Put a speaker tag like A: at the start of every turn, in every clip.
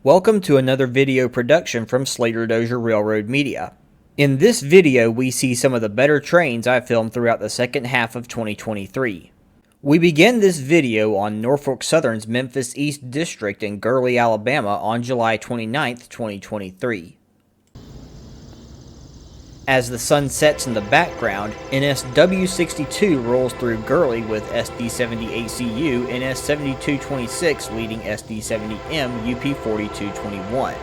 A: Welcome to another video production from Slater Dozier Railroad Media. In this video, we see some of the better trains I filmed throughout the second half of 2023. We begin this video on Norfolk Southern's Memphis East District in Gurley, Alabama on July 29, 2023. As the sun sets in the background, NSW62 rolls through Gurley with SD70ACU NS7226 leading SD70M UP4221.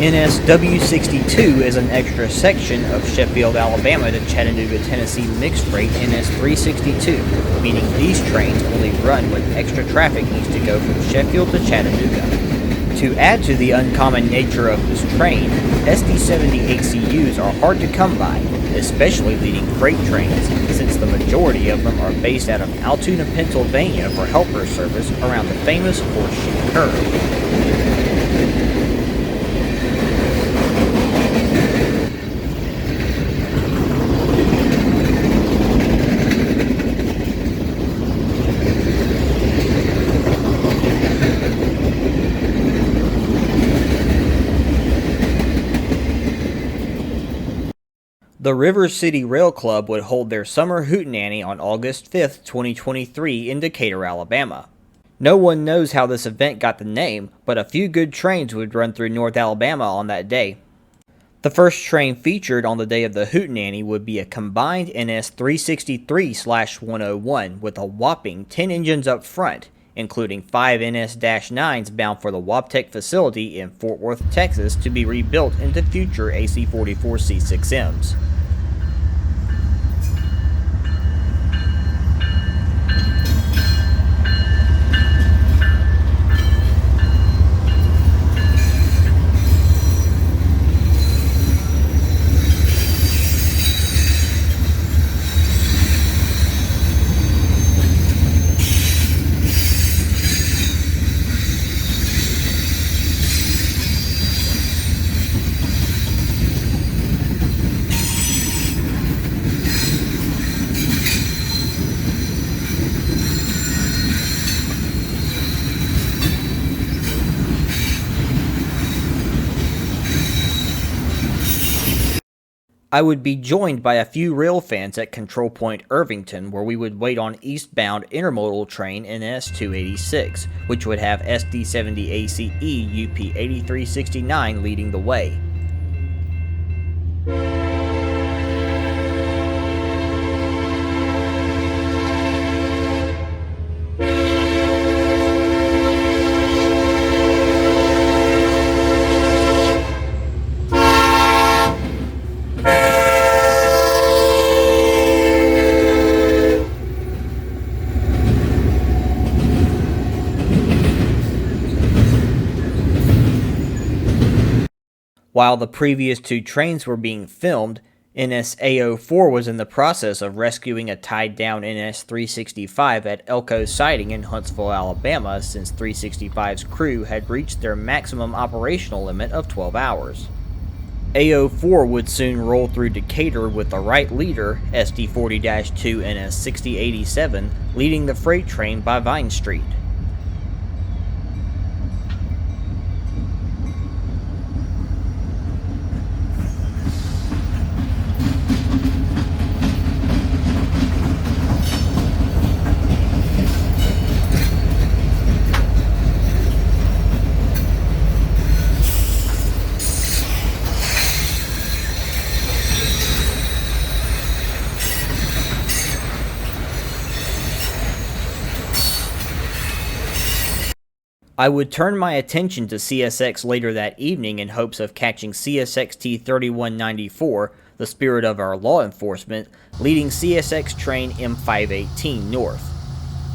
A: NSW62 is an extra section of Sheffield, Alabama to Chattanooga, Tennessee mixed freight NS362, meaning these trains only run when extra traffic needs to go from Sheffield to Chattanooga. To add to the uncommon nature of this train, SD70ACUs are hard to come by, especially leading freight trains, since the majority of them are based out of Altoona, Pennsylvania for helper service around the famous Horseshoe Curve. The River City Rail Club would hold their summer hootenanny on August 5, 2023 in Decatur, Alabama. No one knows how this event got the name, but a few good trains would run through North Alabama on that day. The first train featured on the day of the hootenanny would be a combined NS363/101 with a whopping 10 engines up front, including 5 NS-9s bound for the Wabtec facility in Fort Worth, Texas to be rebuilt into future AC-44 C6Ms. I would be joined by a few Railfans at Control Point Irvington, where we would wait on eastbound intermodal train NS286, which would have SD70ACE UP8369 leading the way. While the previous two trains were being filmed, NSA04 was in the process of rescuing a tied-down NS365 at Elko Siding in Huntsville, Alabama, since 365's crew had reached their maximum operational limit of 12 hours. A04 would soon roll through Decatur with the right leader, SD40-2 NS6087, leading the freight train by Vine Street. I would turn my attention to CSX later that evening in hopes of catching CSXT 3194, the spirit of our law enforcement, leading CSX train M518 north.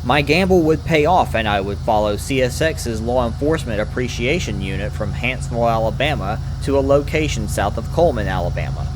A: My gamble would pay off and I would follow CSX's Law Enforcement Appreciation Unit from Huntsville, Alabama to a location south of Coleman, Alabama.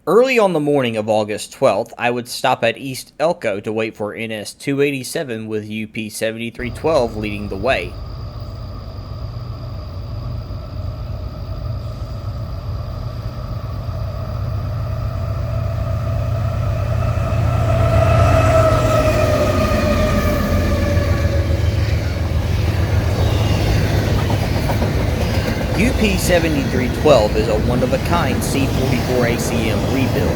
A: Early on the morning of August 12th, I would stop at East Elko to wait for NS 287 with UP 7312 leading the way. UP 7312 is a one-of-a-kind C44 ACM rebuild.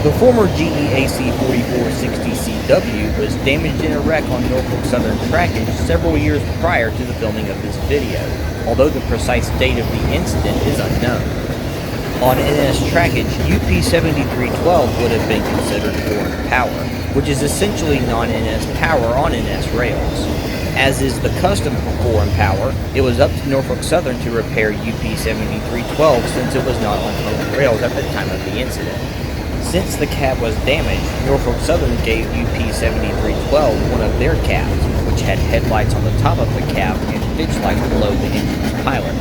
A: The former GEAC 4460CW was damaged in a wreck on Norfolk Southern trackage several years prior to the filming of this video, although the precise date of the incident is unknown. On NS trackage, UP 7312 would have been considered foreign power, which is essentially non-NS power on NS rails. As is the custom for foreign power, it was up to Norfolk Southern to repair UP 7312 since it was not on owned rails at the time of the incident. Since the cab was damaged, Norfolk Southern gave UP 7312 one of their cabs, which had headlights on the top of the cab and ditch lights below the engine's pilot.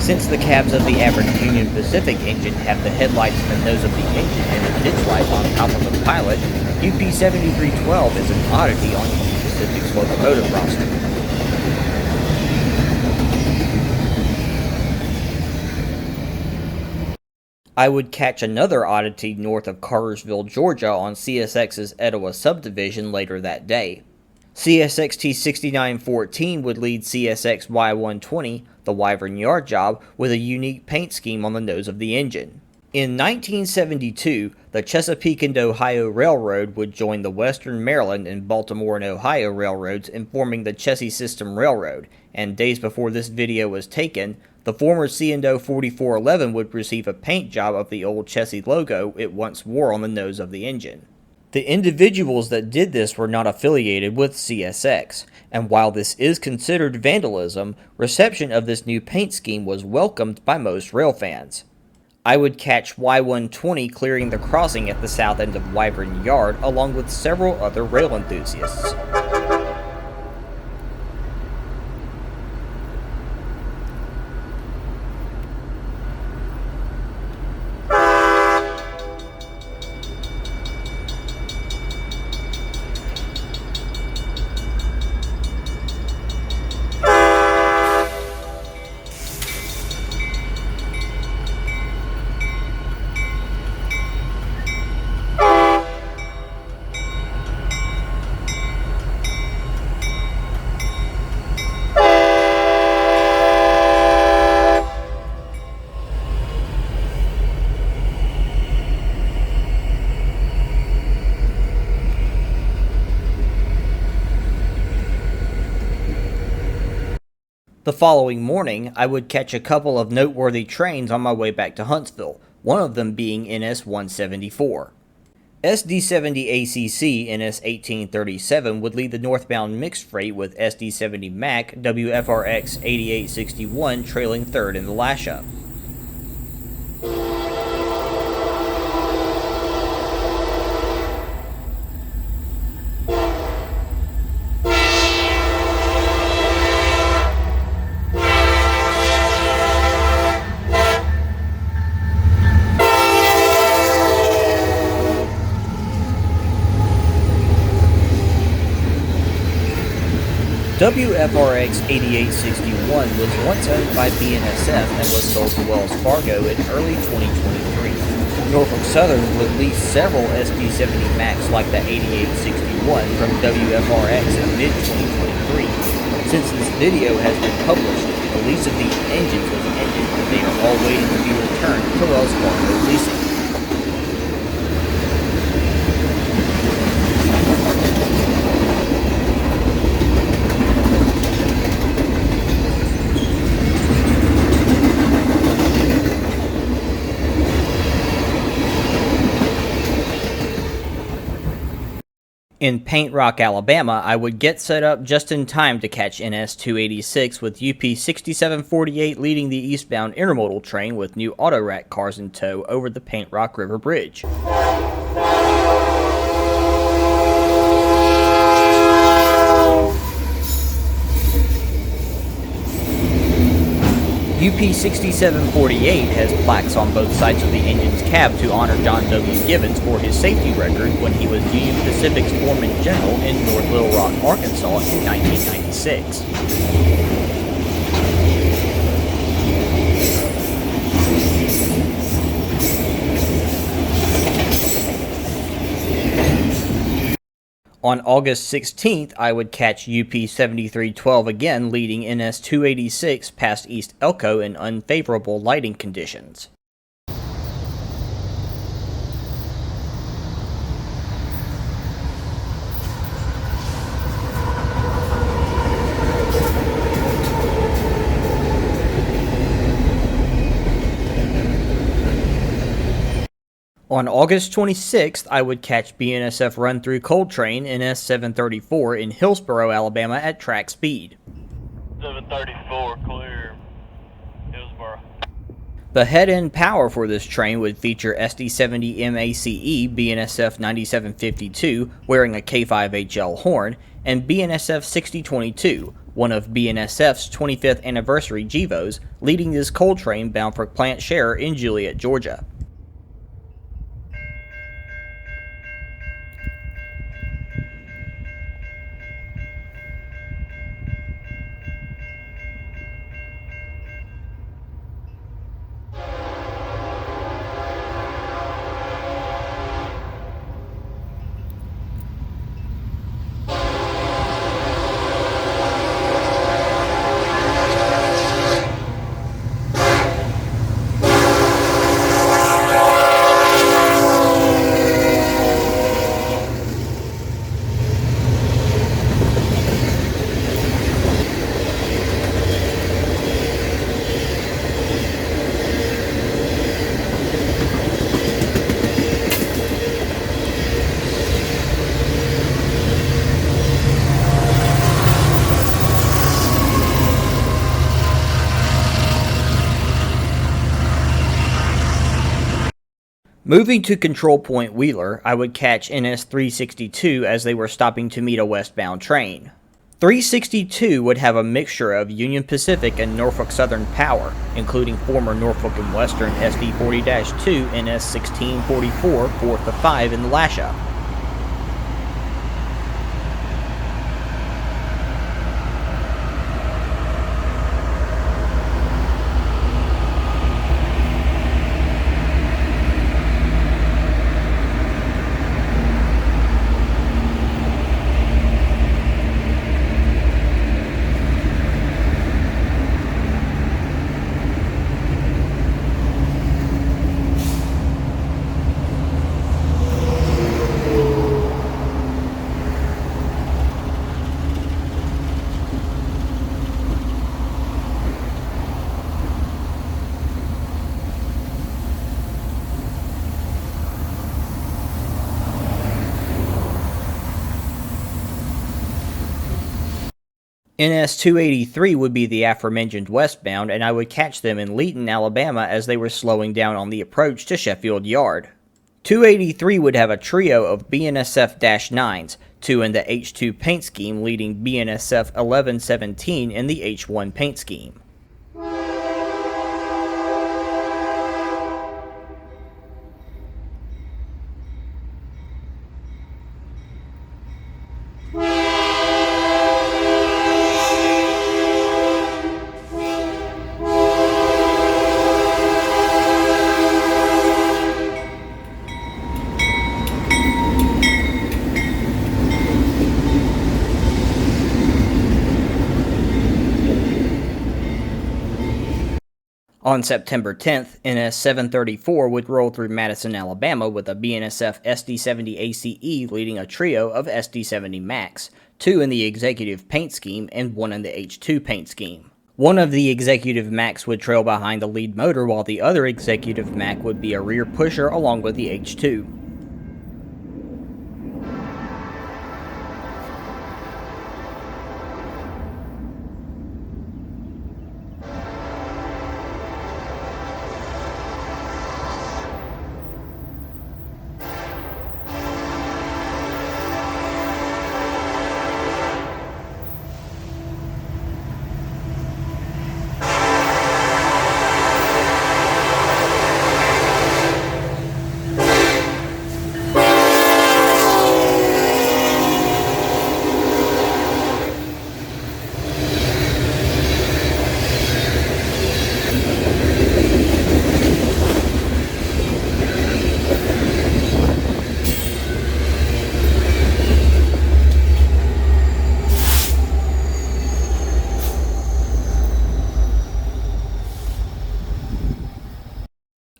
A: Since the cabs of the average Union Pacific engine have the headlights in the nose of the engine and the ditch lights on top of the pilot, UP 7312 is an oddity on Union Pacific's locomotive roster. I would catch another oddity north of Cartersville, Georgia on CSX's Etowah subdivision later that day. CSXT 6914 would lead CSX Y120, the Wyvern Yard job, with a unique paint scheme on the nose of the engine. In 1972, the Chesapeake and Ohio Railroad would join the Western Maryland and Baltimore and Ohio Railroads in forming the Chessie System Railroad, and days before this video was taken, the former C&O 4411 would receive a paint job of the old Chessie logo it once wore on the nose of the engine. The individuals that did this were not affiliated with CSX, and while this is considered vandalism, reception of this new paint scheme was welcomed by most rail fans. I would catch Y120 clearing the crossing at the south end of Wyvern Yard along with several other rail enthusiasts. The following morning, I would catch a couple of noteworthy trains on my way back to Huntsville, one of them being NS 174. SD70 ACC NS 1837 would lead the northbound mixed freight with SD70 Mac WFRX 8861 trailing third in the lash-up. WFRX 8861 was once owned by BNSF and was sold to Wells Fargo in early 2023. Norfolk Southern would lease several SD70 Macs like the 8861 from WFRX in mid-2023. Since this video has been published, the lease of these engines was ended and they are all waiting to be returned to Wells Fargo Leasing. In Paint Rock, Alabama, I would get set up just in time to catch NS 286 with UP 6748 leading the eastbound intermodal train with new auto rack cars in tow over the Paint Rock River Bridge. UP 6748 has plaques on both sides of the engine's cab to honor John W. Gibbons for his safety record when he was Union Pacific's Foreman General in North Little Rock, Arkansas in 1996. On August 16th, I would catch UP 7312 again leading NS 286 past East Elko in unfavorable lighting conditions. On August 26th, I would catch BNSF run-through coal train NS 734 in Hillsboro, Alabama at track speed.
B: 734 clear, Hillsboro.
A: The head-end power for this train would feature SD70 MACE BNSF 9752 wearing a K5HL horn and BNSF 6022, one of BNSF's 25th anniversary GEVOs, leading this coal train bound for Plant Share in Juliet, Georgia. Moving to Control Point Wheeler, I would catch NS 362 as they were stopping to meet a westbound train. 362 would have a mixture of Union Pacific and Norfolk Southern power, including former Norfolk and Western SD40-2 NS 1644 4th of 5 in the lash-up. NS-283 would be the aforementioned westbound, and I would catch them in Leeton, Alabama as they were slowing down on the approach to Sheffield Yard. 283 would have a trio of BNSF-9s, 2 in the H2 paint scheme leading BNSF 1117 in the H1 paint scheme. On September 10th, NS-734 would roll through Madison, Alabama with a BNSF SD-70 ACE leading a trio of SD-70 Max, 2 in the Executive paint scheme and 1 in the H2 paint scheme. One of the Executive Macs would trail behind the lead motor while the other Executive Mac would be a rear pusher along with the H2.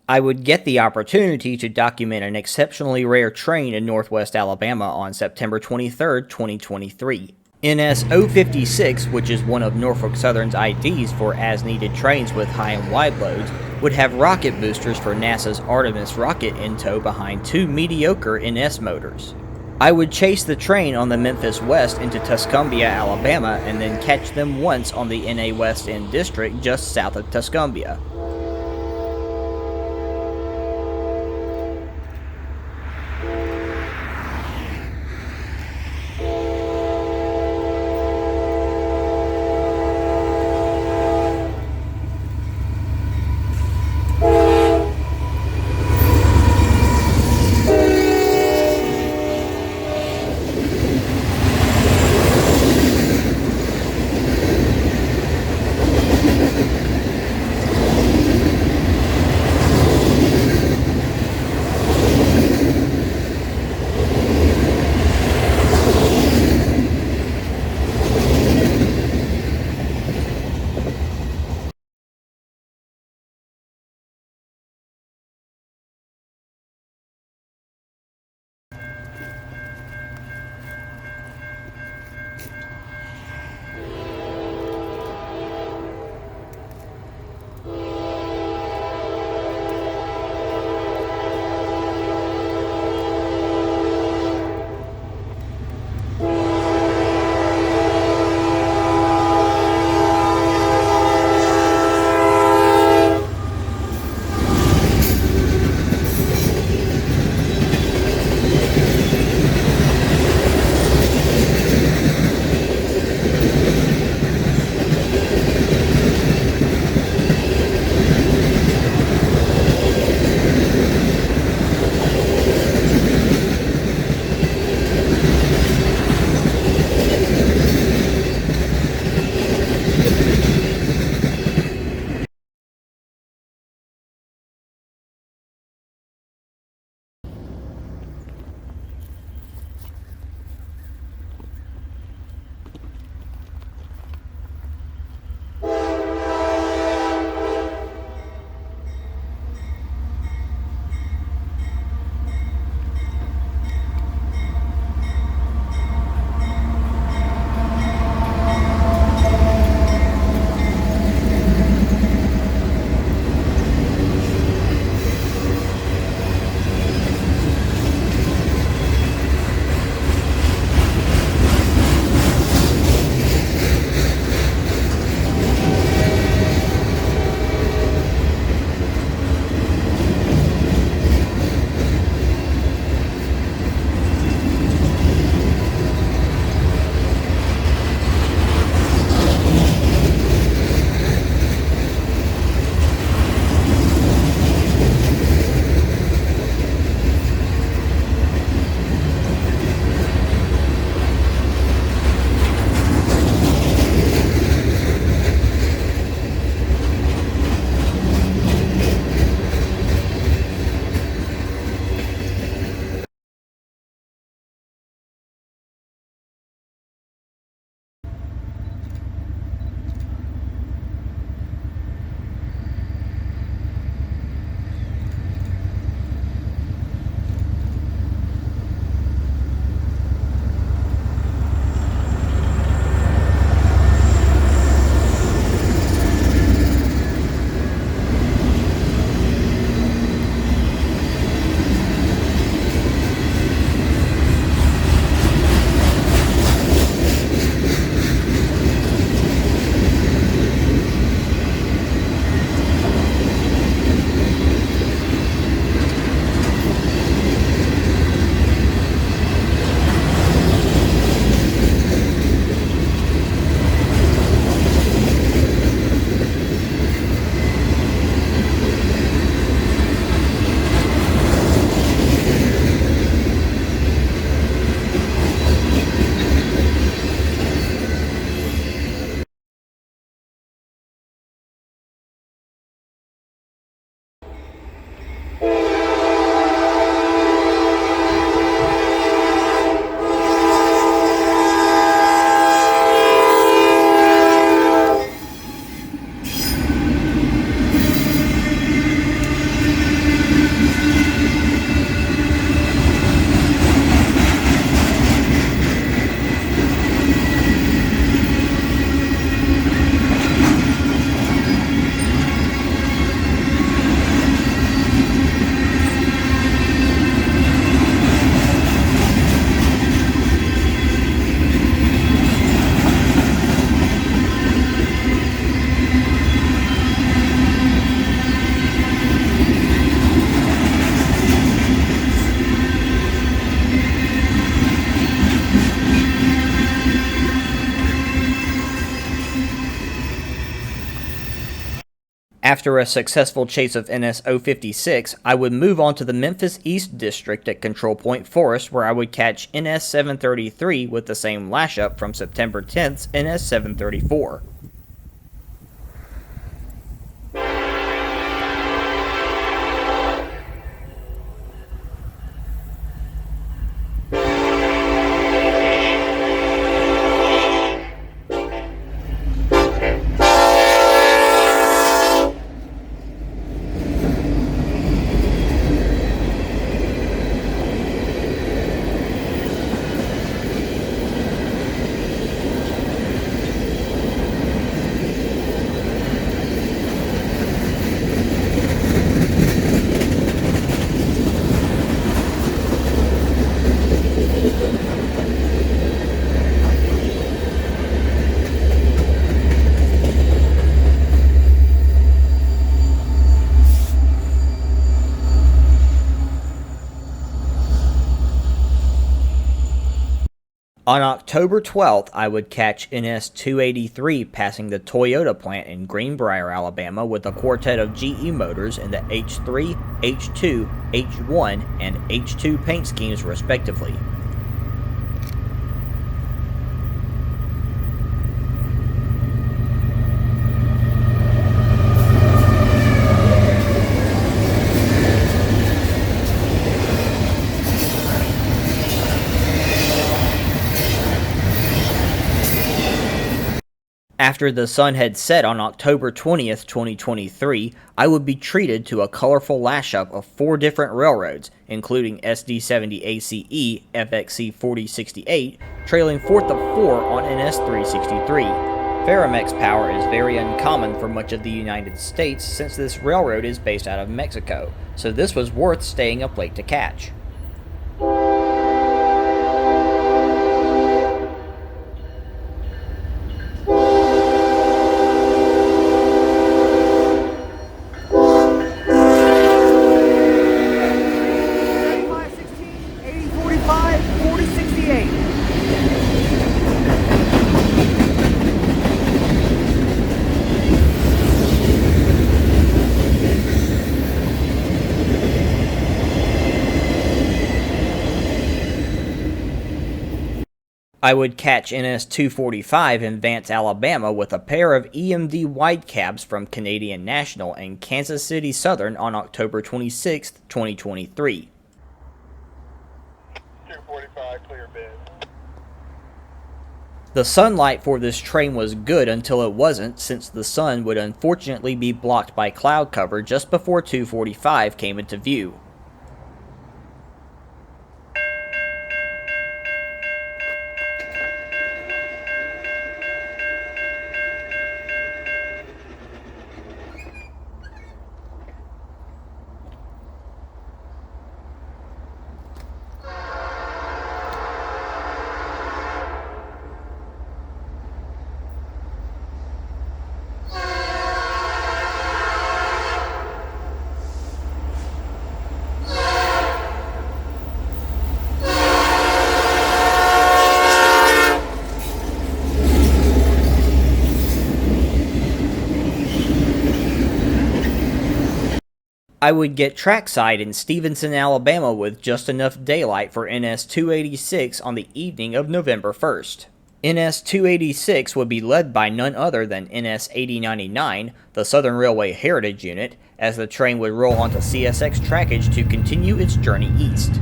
A: I would get the opportunity to document an exceptionally rare train in northwest Alabama on September 23, 2023. NS-056, which is one of Norfolk Southern's IDs for as-needed trains with high and wide loads, would have rocket boosters for NASA's Artemis rocket in tow behind 2 mediocre NS motors. I would chase the train on the Memphis West into Tuscumbia, Alabama, and then catch them once on the NA West End District just south of Tuscumbia. After a successful chase of NS 056, I would move on to the Memphis East District at Control Point Forest, where I would catch NS 733 with the same lash-up from September 10th's NS 734. On October 12th, I would catch NS 283 passing the Toyota plant in Greenbrier, Alabama with a quartet of GE motors in the H3, H2, H1, and H2 paint schemes respectively. After the sun had set on October 20th, 2023, I would be treated to a colorful lash-up of 4 different railroads, including SD70 ACE FXC 4068, trailing 4th of 4 on NS 363. Ferromex power is very uncommon for much of the United States since this railroad is based out of Mexico, so this was worth staying up late to catch. I would catch NS 245 in Vance, Alabama with a pair of EMD wide cabs from Canadian National and Kansas City Southern on October 26, 2023.
B: 245, clear bid.
A: The sunlight for this train was good until it wasn't, since the sun would unfortunately be blocked by cloud cover just before 245 came into view. I would get trackside in Stevenson, Alabama with just enough daylight for NS 286 on the evening of November 1st. NS 286 would be led by none other than NS 8099, the Southern Railway Heritage Unit, as the train would roll onto CSX trackage to continue its journey east.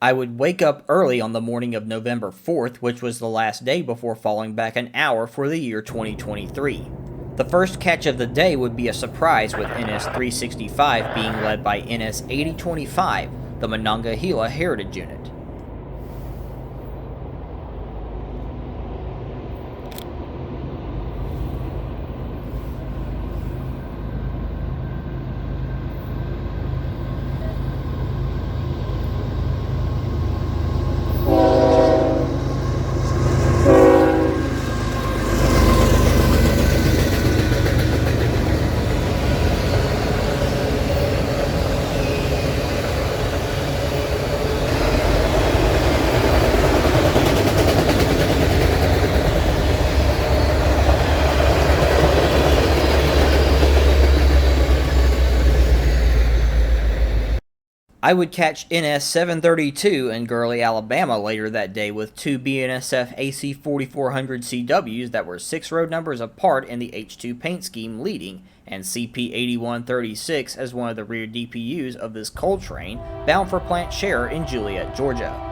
A: I would wake up early on the morning of November 4th, which was the last day before falling back an hour for the year 2023. The first catch of the day would be a surprise with NS 365 being led by NS 8025, the Monongahela Heritage Unit. I would catch NS 732 in Gurley, Alabama later that day with two BNSF AC 4400 CWs that were 6 road numbers apart in the H2 paint scheme leading, and CP 8136 as one of the rear DPUs of this coal train bound for Plant Scherer in Juliet, Georgia.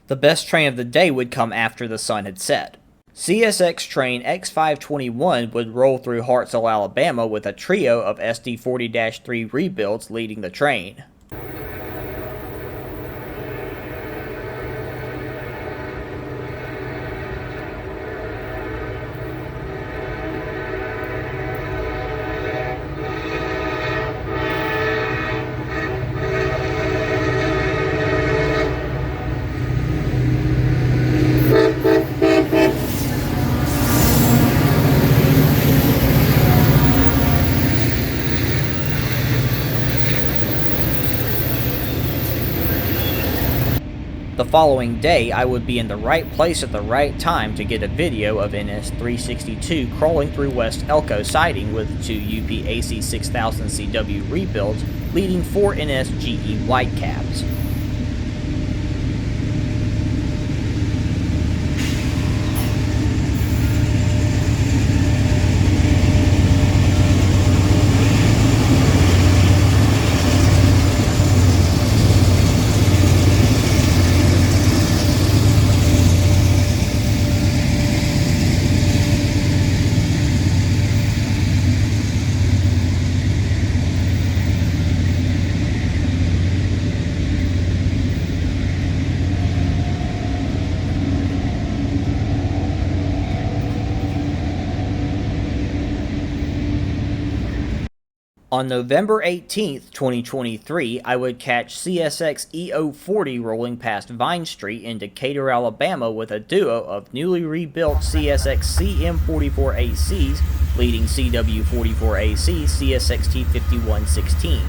A: The best train of the day would come after the sun had set. CSX train X521 would roll through Hartselle, Alabama with a trio of SD40-3 rebuilds leading the train. The following day, I would be in the right place at the right time to get a video of NS 362 crawling through West Elko siding with two UP-AC 6000 CW rebuilds leading 4 NS GE Whitecaps. On November 18, 2023, I would catch CSX EO40 rolling past Vine Street in Decatur, Alabama with a duo of newly rebuilt CSX CM44ACs leading CW44AC CSXT 5116.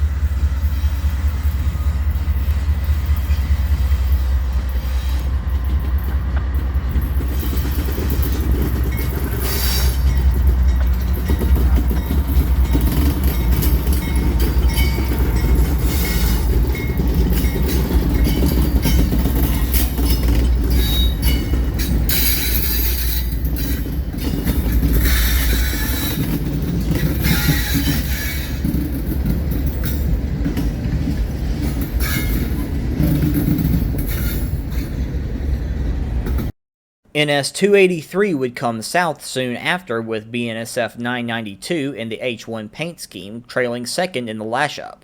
A: NS 283 would come south soon after with BNSF 992 in the H1 paint scheme, trailing second in the lashup.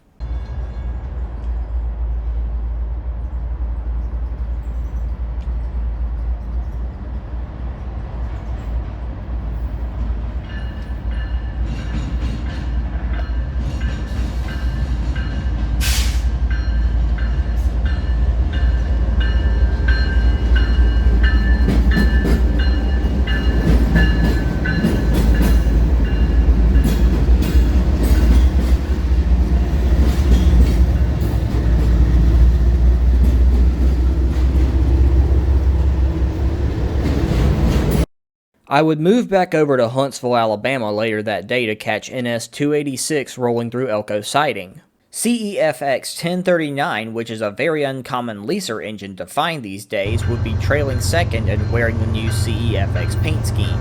A: I would move back over to Huntsville, Alabama later that day to catch NS 286 rolling through Elko siding. CEFX 1039, which is a very uncommon leaser engine to find these days, would be trailing second and wearing the new CEFX paint scheme.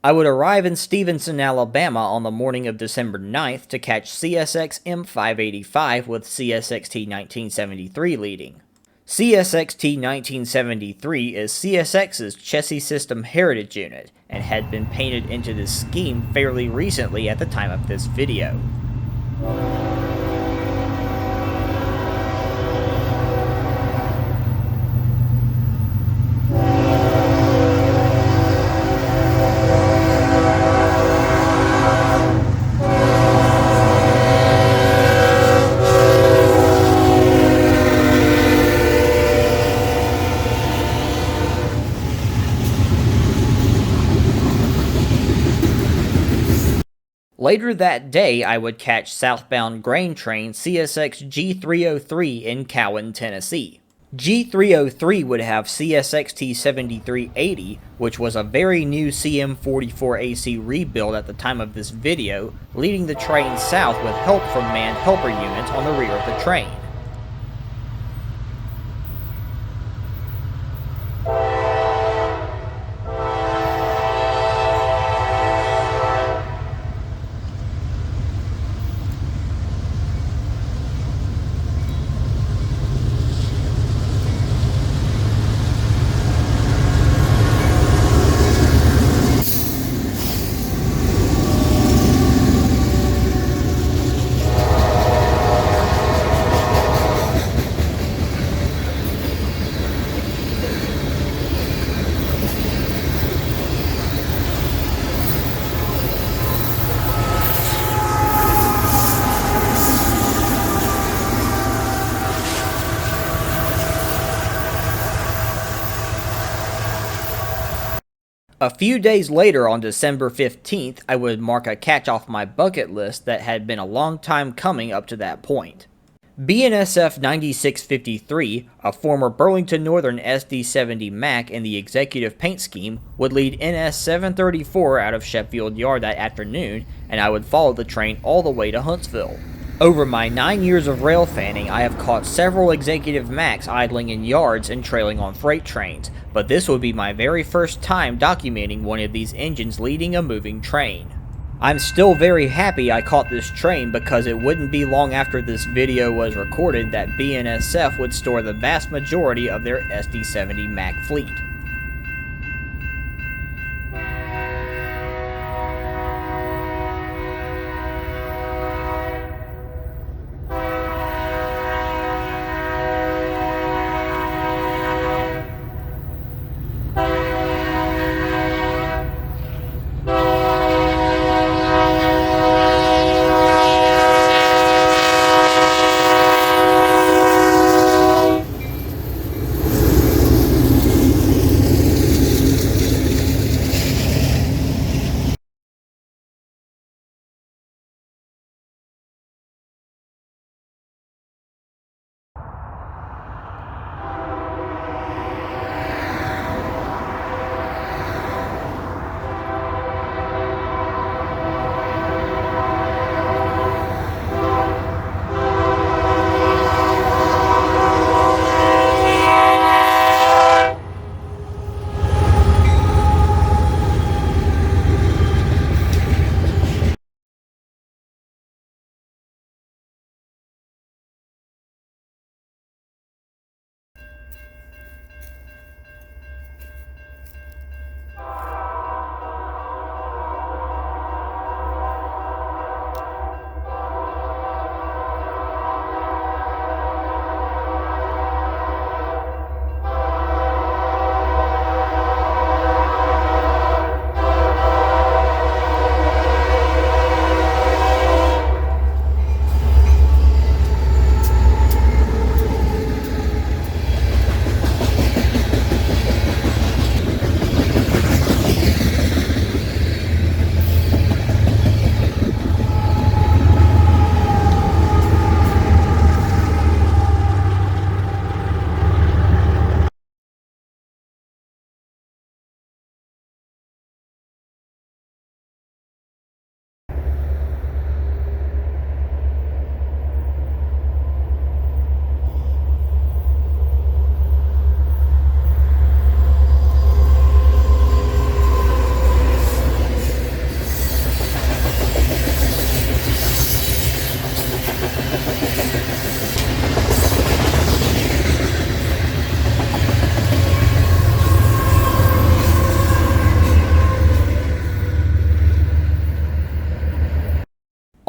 A: I would arrive in Stevenson, Alabama on the morning of December 9th to catch CSX M585 with CSXT 1973 leading. CSXT 1973 is CSX's chassis system heritage unit and had been painted into this scheme fairly recently at the time of this video. Later that day, I would catch southbound grain train CSX G303 in Cowan, Tennessee. G303 would have CSXT 7380, which was a very new CM44AC rebuild at the time of this video, leading the train south with help from manned helper units on the rear of the train. A few days later, on December 15th, I would mark a catch off my bucket list that had been a long time coming up to that point. BNSF 9653, a former Burlington Northern SD70 Mac in the executive paint scheme, would lead NS 734 out of Sheffield Yard that afternoon, and I would follow the train all the way to Huntsville. Over my 9 years of rail fanning, I have caught several executive Macs idling in yards and trailing on freight trains, but this would be my very first time documenting one of these engines leading a moving train. I'm still very happy I caught this train because it wouldn't be long after this video was recorded that BNSF would store the vast majority of their SD70 Mac fleet.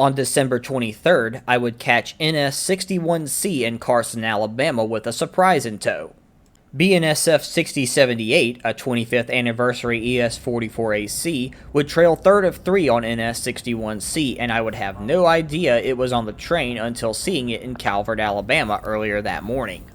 A: On December 23rd, I would catch NS61C in Carson, Alabama with a surprise in tow. BNSF 6078, a 25th anniversary ES44AC, would trail third of 3 on NS61C, and I would have no idea it was on the train until seeing it in Calvert, Alabama earlier that morning.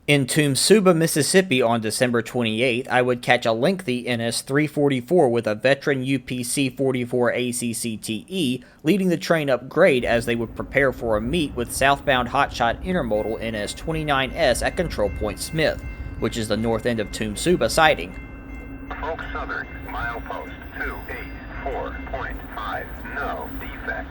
A: In Tumsuba, Mississippi on December 28th, I would catch a lengthy NS344 with a veteran UPC 44 ACCTE, leading the train up grade as they would prepare for a meet with southbound hotshot intermodal NS29S at Control Point Smith, which is the north end of Tumsuba siding.
C: Folk Southern, milepost 284.5, no defects.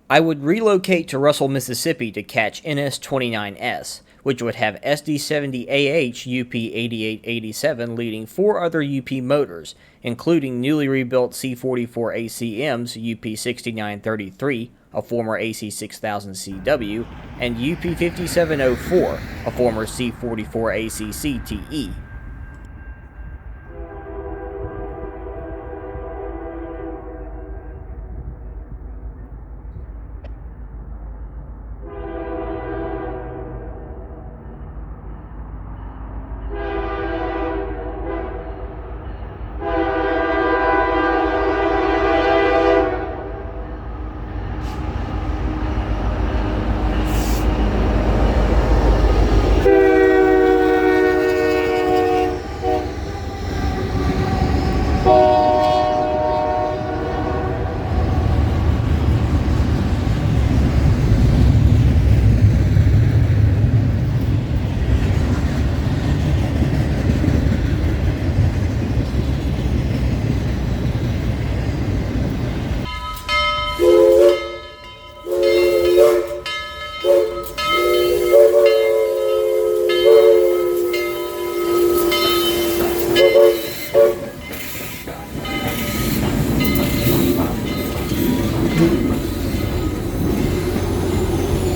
A: I would relocate to Russell, Mississippi to catch NS29S, which would have SD70AH UP8887 leading 4 other UP motors, including newly rebuilt C44 ACMs UP6933, a former AC6000CW, and UP5704, a former C44 ACCTE.